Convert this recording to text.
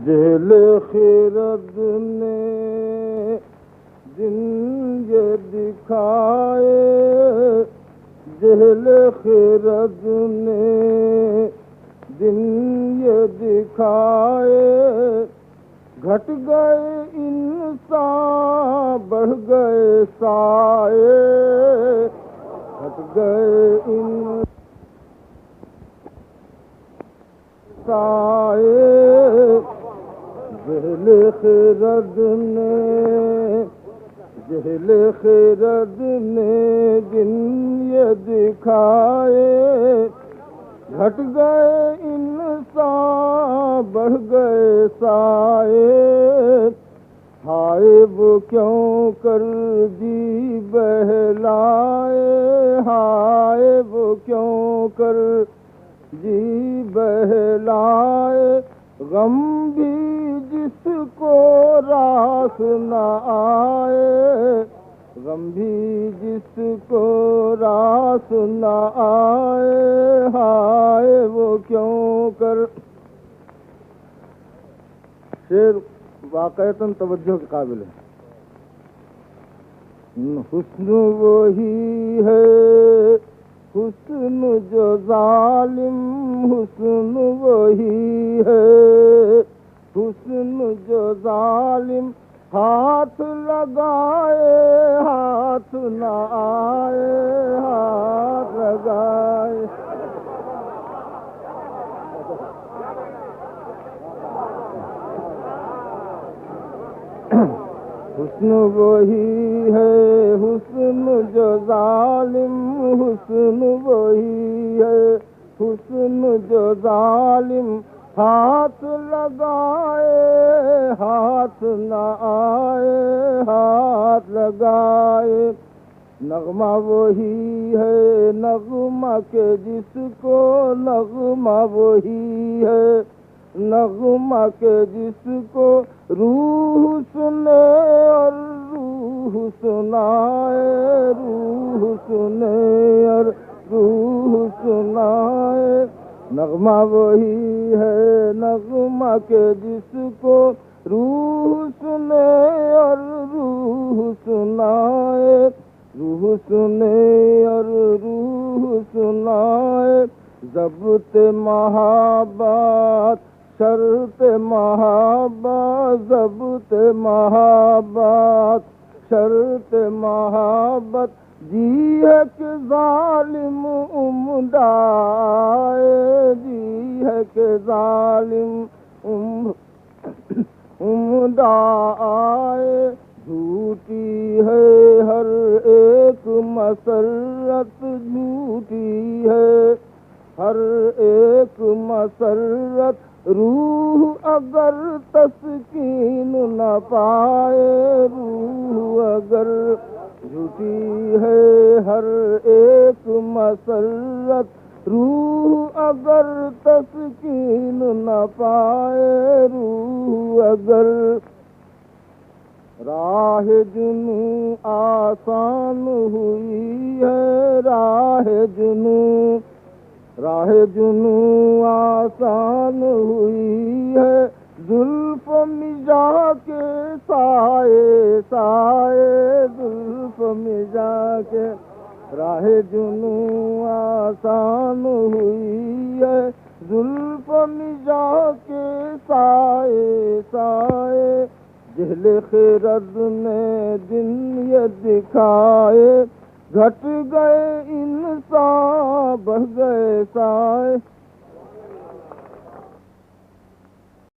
جہل خرد نے دن یہ دکھائے، جہل خرد نے دن یہ دکھائے، گھٹ گئے انسان بڑھ گئے سائے، گھٹ گئے انسان سائے، جہل خرد نے جہل خرد نے دن یہ دکھائے، گھٹ گئے انسان بڑھ گئے سائے، ہائے وہ کیوں کر جی بہلائے، ہائے وہ کیوں کر جی بہلائے، غم بھی جس کو راس نہ آئے، غم بھی جس کو راس نہ آئے، ہائے وہ کیوں کر۔ شعر واقعتاً توجہ کے قابل ہے۔ حسن وہی ہے حسن جو ظالم، حسن وہی ہے حسن جو ظالم، ہاتھ لگائے ہاتھ نہ آئے، ہاتھ لگائے۔ حسن وہی ہے حسن جو ظالم، حسن وہی ہے حسن جو ظالم، ہاتھ لگائے ہاتھ نہ آئے، ہاتھ لگائے۔ نغمہ وہی ہے نغمہ کے جس کو، نغمہ وہی ہے نغمہ کے جس کو، روح سنے اور روح سنائے، روح سنے اور روح سنائے۔ نغمہ وہی ہے نغمہ کے جس کو، روح سنے اور روح سنائے، روح سنے اور روح سنائے۔ ضبط محبت شرط محبت، ضبط محبت شرط محبت، جی ہے کہ ظالم عمدائے، جی ہے کہ ظالم عمدائے۔ جھوٹی ہے ہر ایک مسرت، جھوٹی ہے ہر ایک مسرت، روح اگر تسکین نہ پائے، روح اگر جھوٹی ہے ہر ایک مسرت، روح اگر تسکین نہ پائے، روح اگر۔ راہ جنوں آسان ہوئی ہے، راہ جنوں آسان ہوئی ہے، زلف مجا کے سائے سائے، زلف مجا کے۔ راہ جنوں آسان ہوئی ہے، زلف مجا کے سائے سائے، جہل خرد نے دن یہ دکھائے، گھٹ گئے انسان بڑھ گئے سائے۔